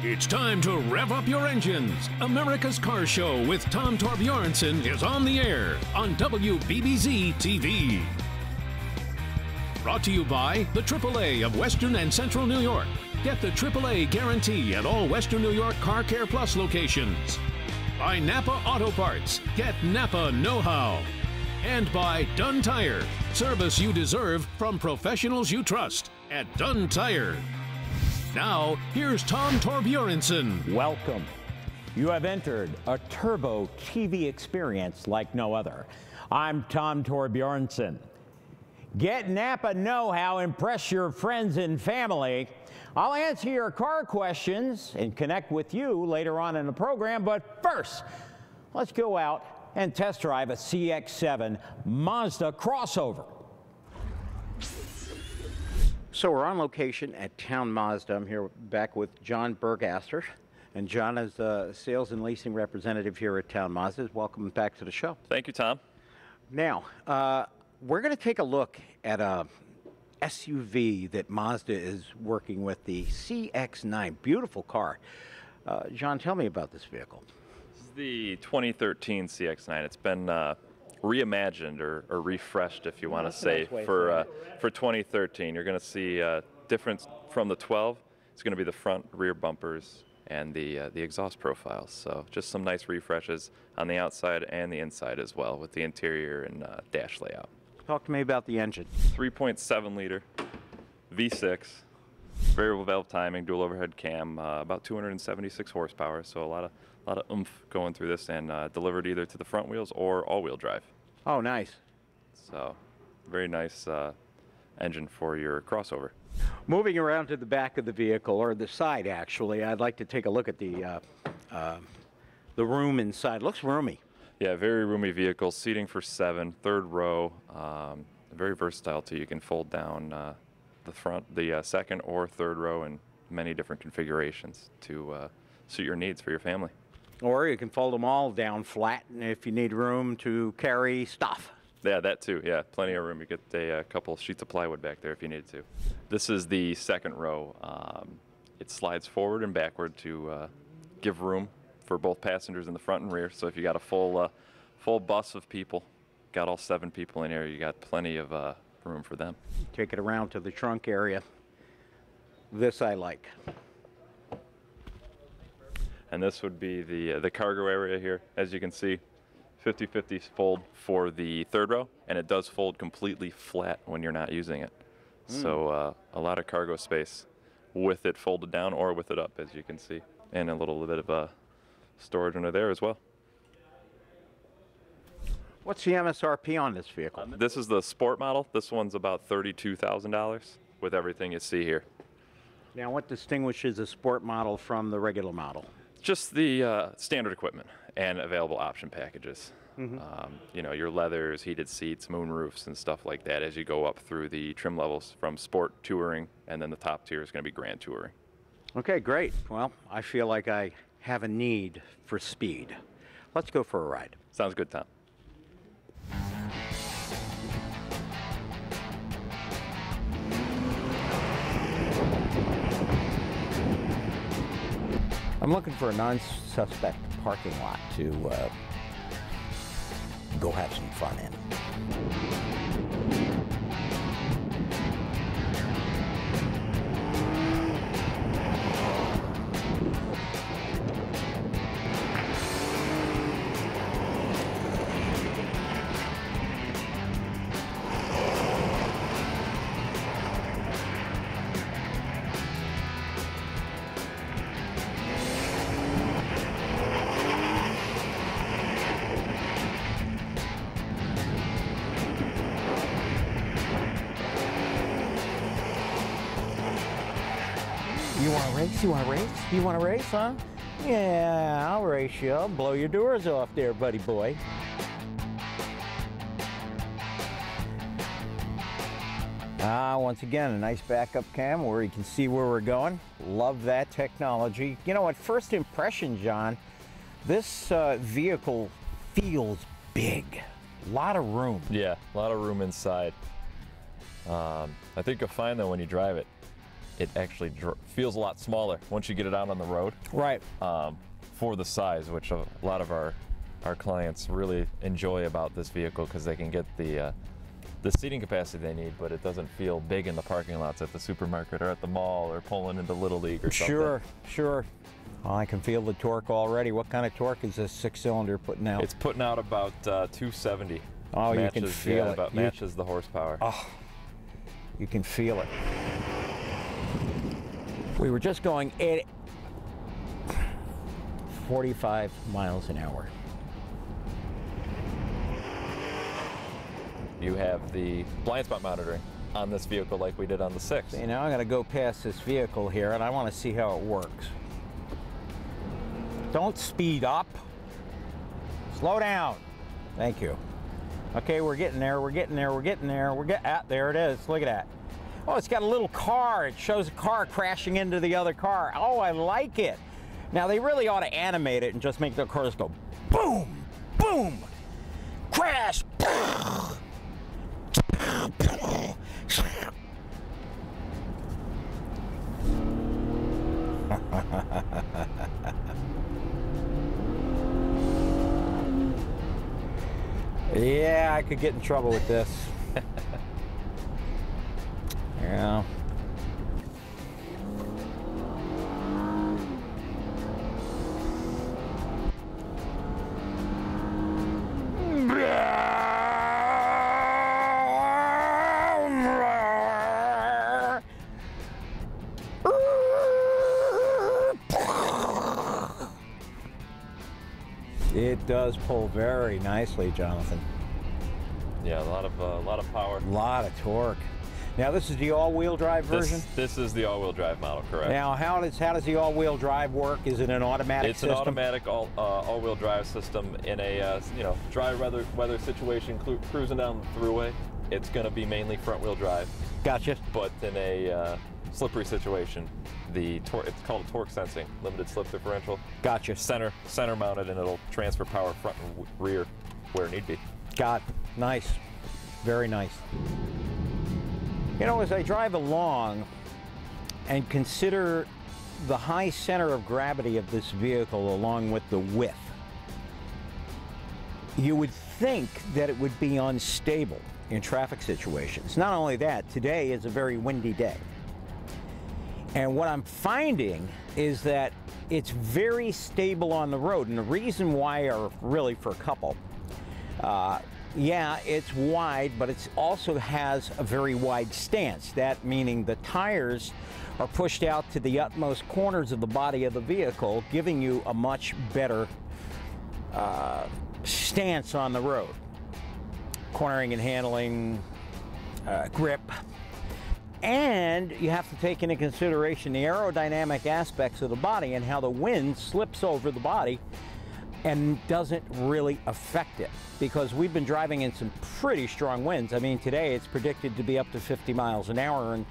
It's time to rev up your engines. America's Car Show with Tom Torbjornsen is on the air on WBBZ TV. Brought to you by the AAA of Western and Central New York. Get the AAA guarantee at all Western New York Car Care Plus locations. By NAPA Auto Parts. Get NAPA know-how. And by Dunn Tire. Service you deserve from professionals you trust at Dunn Tire. Now, here's Tom Torbjornsen. Welcome. You have entered a turbo TV experience like no other. I'm Tom Torbjornsen. Get NAPA know-how, impress your friends and family. I'll answer your car questions and connect with you later on in the program, but first, let's go out and test drive a CX-9 Mazda Crossover. So we're on location at Town Mazda. I'm here back with John Burgaster, and John is a sales and leasing representative here at Town Mazda. Welcome back to the show. Thank you, Tom. Now, we're going to take a look at a SUV that Mazda is working with, the CX-9. Beautiful car. John, tell me about this vehicle. This is the 2013 CX-9. It's been reimagined or refreshed, if you want to say, for 2013. You're going to see difference from the 12. It's going to be the front rear bumpers and the exhaust profiles. So just some nice refreshes on the outside and the inside as well, with the interior and dash layout. Talk to me about the engine. 3.7 liter V6, variable valve timing, dual overhead cam, about 276 horsepower. So a lot of oomph going through this, and delivered either to the front wheels or all-wheel drive. Oh, nice. So very nice engine for your crossover. Moving around to the back of the vehicle, or the side actually, I'd like to take a look at the room inside. Looks roomy. Yeah, very roomy vehicle, seating for 7, third row, very versatile too. You can fold down the second or third row in many different configurations to suit your needs for your family. Or you can fold them all down flat if you need room to carry stuff. Yeah, that too. Yeah, plenty of room. You get a couple sheets of plywood back there if you needed to. This is the second row. It slides forward and backward to give room for both passengers in the front and rear. So if you got a full bus of people, got all 7 people in here, you got plenty of room for them. Take it around to the trunk area. This I like. And this would be the cargo area here. As you can see, 50-50 fold for the third row, and it does fold completely flat when you're not using it. So a lot of cargo space with it folded down or with it up, as you can see, and a little bit of storage under there as well. What's the MSRP on this vehicle? This is the sport model. This one's about $32,000 with everything you see here. Now, what distinguishes a sport model from the regular model? Just the standard equipment and available option packages. You know, your leathers, heated seats, moon roofs, and stuff like that as you go up through the trim levels from sport touring, and then the top tier is going to be grand touring. Okay, great. Well, I feel like I have a need for speed. Let's go for a ride. Sounds good, Tom. I'm looking for a non-suspect parking lot to go have some fun in. You want to race? You want to race? You want to race, huh? Yeah, I'll race you. I'll blow your doors off there, buddy boy. Once again, a nice backup cam where you can see where we're going. Love that technology. You know, at first impression, John, this vehicle feels big. A lot of room. Yeah, a lot of room inside. I think you'll find that when you drive it, it actually feels a lot smaller once you get it out on the road. Right. For the size, which a lot of our clients really enjoy about this vehicle, because they can get the seating capacity they need, but it doesn't feel big in the parking lots at the supermarket or at the mall or pulling into Little League or something. Sure, sure. Well, I can feel the torque already. What kind of torque is this 6-cylinder putting out? It's putting out about 270. Oh, you can feel it. Matches the horsepower. Oh, you can feel it. We were just going 45 miles an hour. You have the blind spot monitoring on this vehicle like we did on the 6. See, now I'm going to go past this vehicle here, and I want to see how it works. Don't speed up. Slow down. Thank you. Okay, we're getting there, we're getting there, we're getting there. There it is. Look at that. Oh, it's got a little car. It shows a car crashing into the other car. Oh, I like it. Now, they really ought to animate it and just make their cars go boom, boom, crash. Yeah, I could get in trouble with this. Yeah. It does pull very nicely, Jonathan. Yeah, a lot of power. A lot of torque. Now, this is the all-wheel drive version? This is the all-wheel drive model, correct. Now, how does the all-wheel drive work? Is it an automatic system? It's an automatic all-wheel drive system in a dry weather situation, cruising down the throughway. It's going to be mainly front-wheel drive. Gotcha. But in a slippery situation, it's called torque sensing, limited slip differential. Gotcha. Center mounted, and it'll transfer power front and rear where need be. Got it. Nice. Very nice. You know, as I drive along and consider the high center of gravity of this vehicle along with the width, you would think that it would be unstable in traffic situations. Not only that, today is a very windy day. And what I'm finding is that it's very stable on the road. And the reason why are really for a couple. Yeah, it's wide, but it also has a very wide stance. That meaning the tires are pushed out to the utmost corners of the body of the vehicle, giving you a much better stance on the road. Cornering and handling, grip. And you have to take into consideration the aerodynamic aspects of the body and how the wind slips over the body and doesn't really affect it, because we've been driving in some pretty strong winds. I mean, today it's predicted to be up to 50 miles an hour, and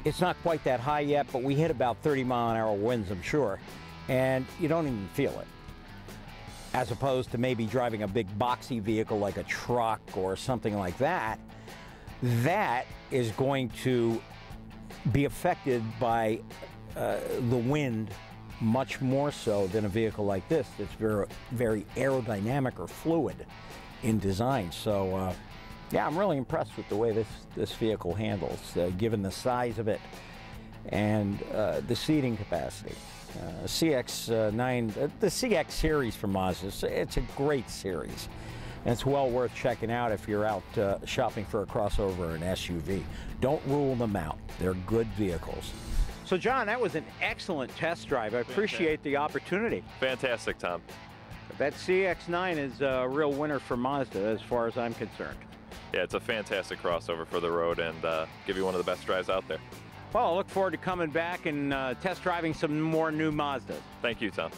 it's not quite that high yet, but we hit about 30-mile-an-hour winds, I'm sure, and you don't even feel it. As opposed to maybe driving a big boxy vehicle like a truck or something like that, that is going to be affected by the wind much more so than a vehicle like this that's very, very aerodynamic or fluid in design. So, yeah, I'm really impressed with the way this vehicle handles, given the size of it and the seating capacity. CX-9, the CX series from Mazda, it's a great series. And it's well worth checking out if you're out shopping for a crossover or an SUV. Don't rule them out. They're good vehicles. So, John, that was an excellent test drive. I appreciate the opportunity. Fantastic, Tom. That CX-9 is a real winner for Mazda as far as I'm concerned. Yeah, it's a fantastic crossover for the road, and give you one of the best drives out there. Well, I look forward to coming back and test driving some more new Mazdas. Thank you, Tom.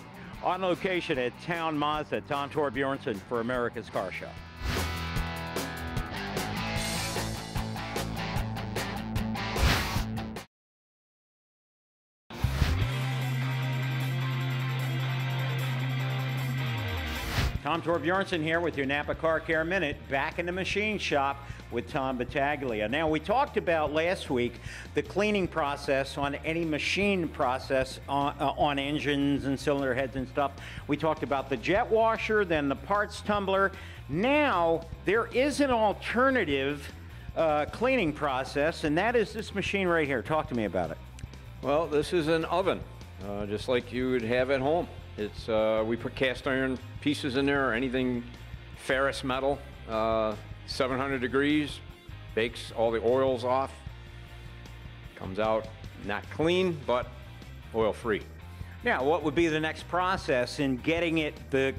On location at Town Mazda, Tom Torbjornsen for America's Car Show. Tom Torbjornsen here with your Napa Car Care Minute, back in the machine shop with Tom Battaglia. Now, we talked about last week the cleaning process on any machine process on engines and cylinder heads and stuff. We talked about the jet washer, then the parts tumbler. Now, there is an alternative cleaning process, and that is this machine right here. Talk to me about it. Well, this is an oven, just like you would have at home. It's we put cast iron pieces in there, or anything ferrous metal, 700 degrees, bakes all the oils off. Comes out not clean, but oil-free. Now, what would be the next process in getting it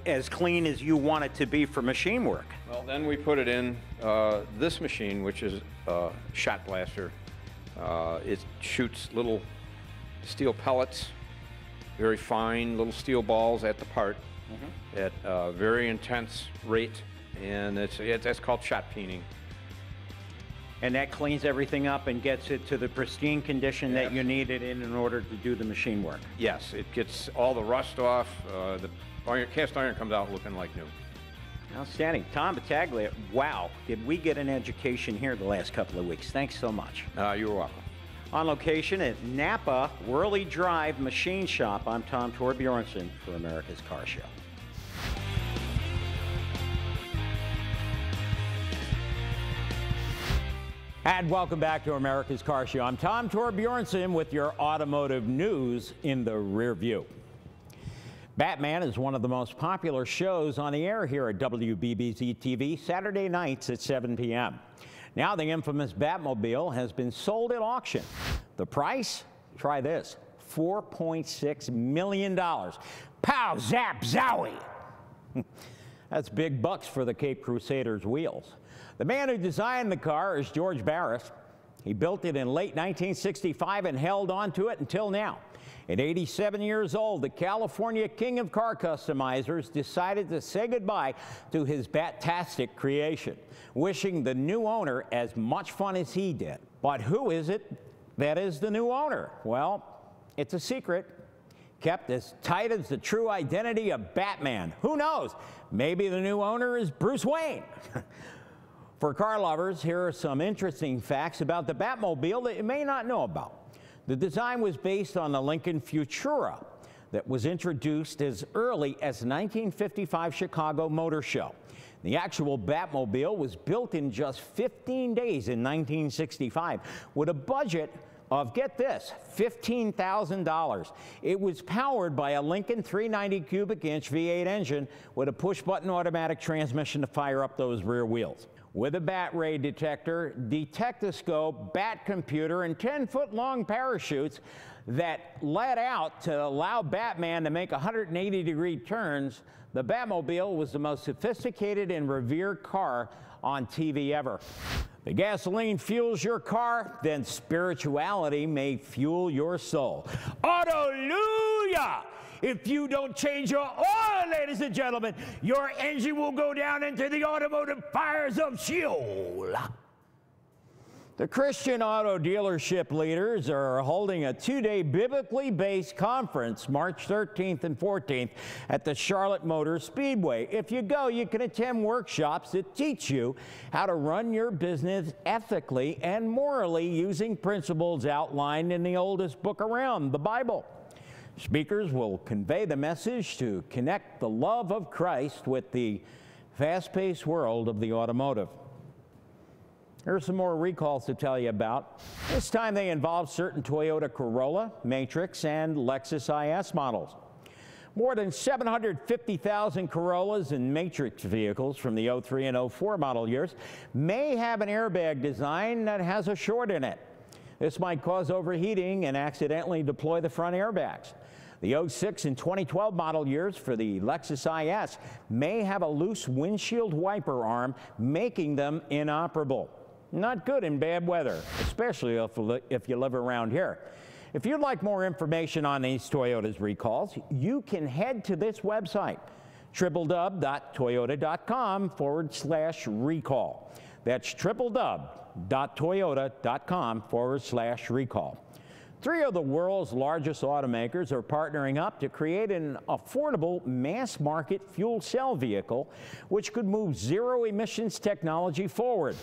as clean as you want it to be for machine work? Well, then we put it in this machine, which is a shot blaster. It shoots little steel pellets, very fine little steel balls at the part, at a very intense rate, and that's called shot peening. And that cleans everything up and gets it to the pristine condition that you need it in order to do the machine work. Yes, it gets all the rust off. The cast iron comes out looking like new. Outstanding. Tom Battaglia, wow, did we get an education here the last couple of weeks. Thanks so much. You're welcome. On location at Napa Worley Drive Machine Shop, I'm Tom Torbjornsen for America's Car Show. And welcome back to America's Car Show. I'm Tom Torbjornsen with your automotive news in the rear view. Batman is one of the most popular shows on the air here at WBBZ TV, Saturday nights at 7 p.m. Now the infamous Batmobile has been sold at auction. The price? Try this, $4.6 million. Pow, zap, zowie. That's big bucks for the Cape Crusaders wheels. The man who designed the car is George Barris. He built it in late 1965 and held on to it until now. At 87 years old, the California king of car customizers decided to say goodbye to his Batastic creation, wishing the new owner as much fun as he did. But who is it that is the new owner? Well, it's a secret, kept as tight as the true identity of Batman. Who knows? Maybe the new owner is Bruce Wayne. For car lovers, here are some interesting facts about the Batmobile that you may not know about. The design was based on the Lincoln Futura that was introduced as early as 1955 Chicago Motor Show. The actual Batmobile was built in just 15 days in 1965 with a budget of, get this, $15,000. It was powered by a Lincoln 390 cubic inch V8 engine with a push-button automatic transmission to fire up those rear wheels. With a bat ray detector, detectoscope, bat computer, and 10-foot-long parachutes that let out to allow Batman to make 180-degree turns, the Batmobile was the most sophisticated and revered car on TV ever. The gasoline fuels your car, then spirituality may fuel your soul. Hallelujah! If you don't change your oil, ladies and gentlemen, your engine will go down into the automotive fires of Sheol. The Christian auto dealership leaders are holding a two-day biblically based conference March 13th and 14th at the Charlotte Motor Speedway. If you go, you can attend workshops that teach you how to run your business ethically and morally using principles outlined in the oldest book around, the Bible. Speakers will convey the message to connect the love of Christ with the fast-paced world of the automotive. Here's some more recalls to tell you about. This time they involve certain Toyota Corolla, Matrix, and Lexus IS models. More than 750,000 Corollas and Matrix vehicles from the 03 and 04 model years may have an airbag design that has a short in it. This might cause overheating and accidentally deploy the front airbags. The 06 and 2012 model years for the Lexus IS may have a loose windshield wiper arm, making them inoperable. Not good in bad weather, especially if you live around here. If you'd like more information on these Toyota's recalls, you can head to this website, www.toyota.com/recall. That's www.toyota.com/recall. Three of the world's largest automakers are partnering up to create an affordable mass-market fuel cell vehicle which could move zero-emissions technology forward.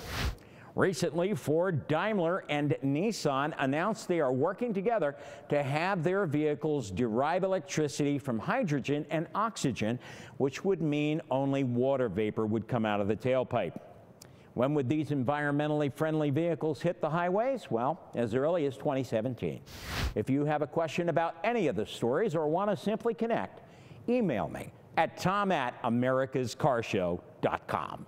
Recently, Ford, Daimler, and Nissan announced they are working together to have their vehicles derive electricity from hydrogen and oxygen, which would mean only water vapor would come out of the tailpipe. When would these environmentally friendly vehicles hit the highways? Well, as early as 2017. If you have a question about any of the stories or want to simply connect, email me at tom@americascarshow.com.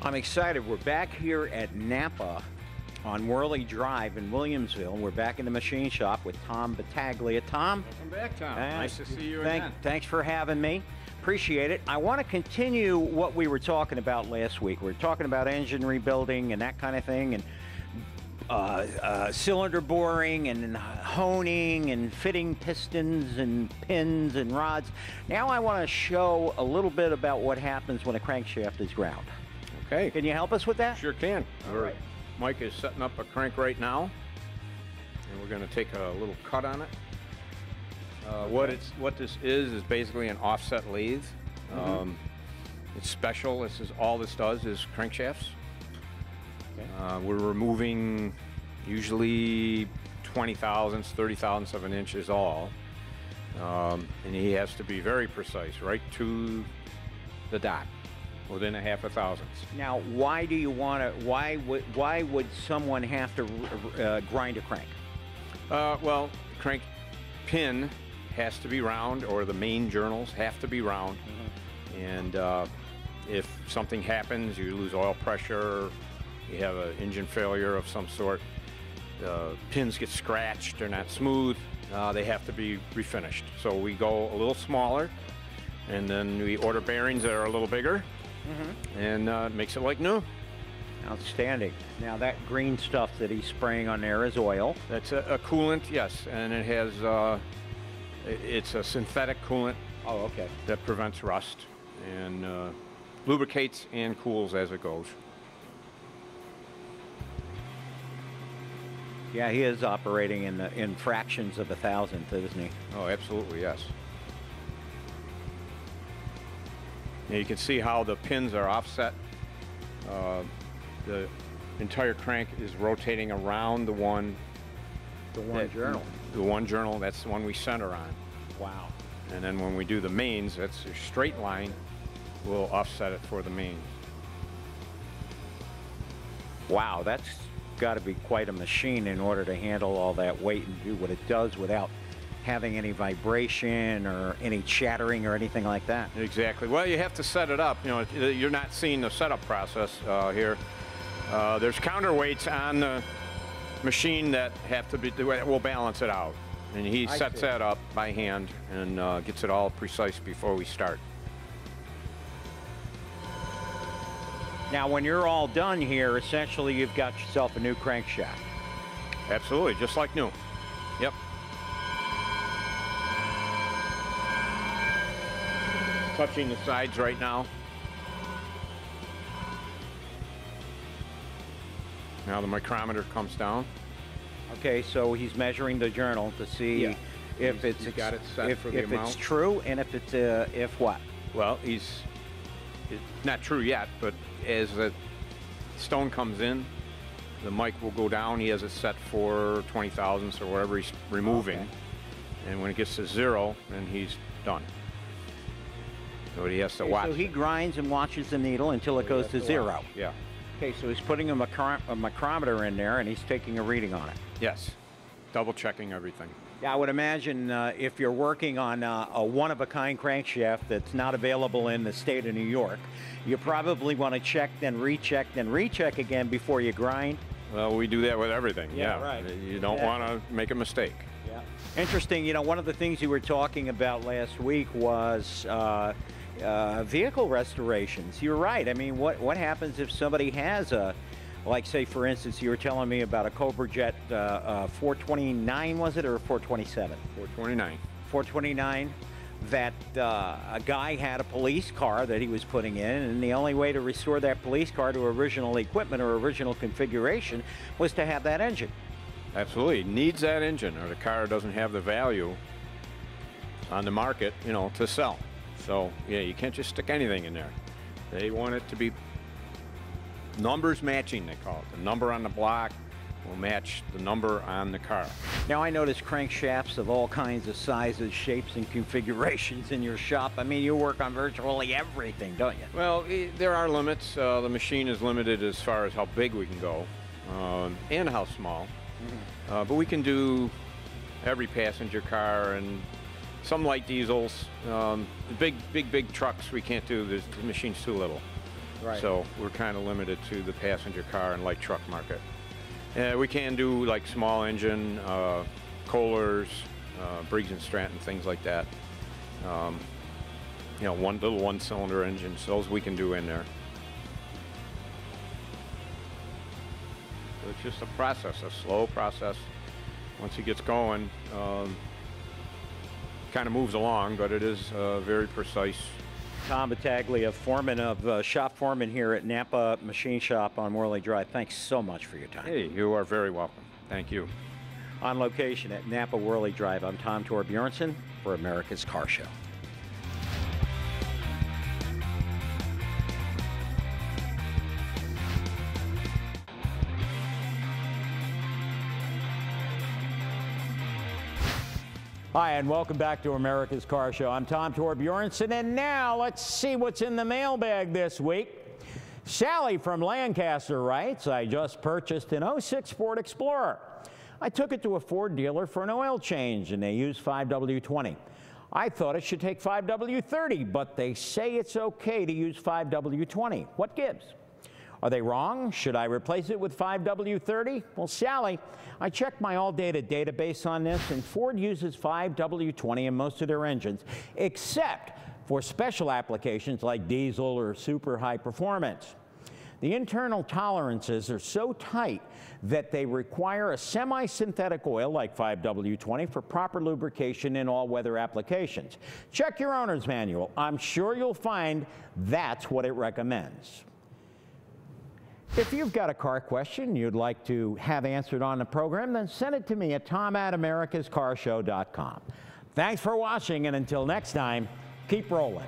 I'm excited. We're back here at Napa on Worley Drive in Williamsville. We're back in the machine shop with Tom Battaglia. Tom? Welcome back, Tom. Nice to see you again. Thanks for having me. Appreciate it. I want to continue what we were talking about last week. We were talking about engine rebuilding and that kind of thing, and cylinder boring and honing and fitting pistons and pins and rods. Now I want to show a little bit about what happens when a crankshaft is ground. Okay. Can you help us with that? Sure can. All right. Mike is setting up a crank right now, and we're going to take a little cut on it. What this is basically an offset lathe. It's special. This is all this does is crankshafts. Okay. We're removing usually 20 thousandths, 30 thousandths of an inch is all, and he has to be very precise, right to the dot. Within a half a thousandths. Now, why do you want to? Why would someone have to grind a crank? Well, the crank pin has to be round, or the main journals have to be round. And if something happens, you lose oil pressure, you have an engine failure of some sort, the pins get scratched, they're not smooth, they have to be refinished. So we go a little smaller, and then we order bearings that are a little bigger. And it makes it like new. Outstanding. Now that green stuff that he's spraying on there is oil. That's a coolant, yes, and it has it's a synthetic coolant. Oh, okay. That prevents rust and lubricates and cools as it goes. Yeah, he is operating in fractions of a thousandth, isn't he? Oh, absolutely, yes. Now you can see how the pins are offset. The entire crank is rotating around the one journal. The one journal, that's the one we center on. Wow. And then when we do the mains, that's a straight line. We'll offset it for the mains. Wow, that's got to be quite a machine in order to handle all that weight and do what it does without having any vibration or any chattering or anything like that. Exactly. Well, you have to set it up. You know, you're not seeing the setup process here. There's counterweights on the machine that have to be, will balance it out. And he sets that up by hand and gets it all precise before we start. Now, when you're all done here, essentially you've got yourself a new crankshaft. Absolutely, just like new. Yep. Touching the sides right now. Now the micrometer comes down. Okay, so he's measuring the journal to see if it's got it set for the amount. If it's true and if it's if what? Well, it's not true yet, but as the stone comes in, the mic will go down. He has it set for 20 thousandths or whatever he's removing. Okay. And when it gets to 0, then he's done. So he has to watch. So he grinds and watches the needle until it goes to 0. Yeah. Okay, so he's putting a micrometer in there and he's taking a reading on it. Yes. Double checking everything. Yeah, I would imagine if you're working on a one-of-a-kind crankshaft that's not available in the state of New York, you probably want to check, then recheck again before you grind. Well, we do that with everything. Yeah, right. You don't want to make a mistake. Yeah. Interesting. You know, one of the things you were talking about last week was vehicle restorations. You're right. I mean, what happens if somebody has a, like, say, for instance, you were telling me about a Cobra Jet 429, was it, or 427? 429. 429 that a guy had a police car that he was putting in, and the only way to restore that police car to original equipment or original configuration was to have that engine. Absolutely, it needs that engine, or the car doesn't have the value on the market, you know, to sell. So yeah, you can't just stick anything in there. They want it to be numbers matching, they call it. The number on the block will match the number on the car. Now, I notice crankshafts of all kinds of sizes, shapes, and configurations in your shop. I mean, you work on virtually everything, don't you? Well, there are limits. The machine is limited as far as how big we can go and how small. But we can do every passenger car and some light diesels. The big trucks we can't do. The machine's too little. Right. So we're kind of limited to the passenger car and light truck market. We can do like small engine, Kohlers, Briggs & Stratton, things like that. You know, one-cylinder engines, those we can do in there. So it's just a process, a slow process. Once it gets going, kind of moves along, but it is very precise. Tom Battaglia, foreman of shop foreman here at Napa Machine Shop on Worley Drive. Thanks so much for your time. Hey, you are very welcome. Thank you. On location at Napa Worley Drive, I'm Tom Torbjornsen for America's Car Show. Hi, and welcome back to America's Car Show. I'm Tom Torbjornsen, and now let's see what's in the mailbag this week. Sally from Lancaster writes, I just purchased an '06 Ford Explorer. I took it to a Ford dealer for an oil change, and they used 5W20. I thought it should take 5W30, but they say it's okay to use 5W20. What gives? Are they wrong? Should I replace it with 5W30? Well, Sally, I checked my ALLDATA database on this, and Ford uses 5W20 in most of their engines, except for special applications like diesel or super high performance. The internal tolerances are so tight that they require a semi-synthetic oil like 5W20 for proper lubrication in all weather applications. Check your owner's manual. I'm sure you'll find that's what it recommends. If you've got a car question you'd like to have answered on the program, then send it to me at tom@americascarshow.com. Thanks for watching, and until next time, keep rolling.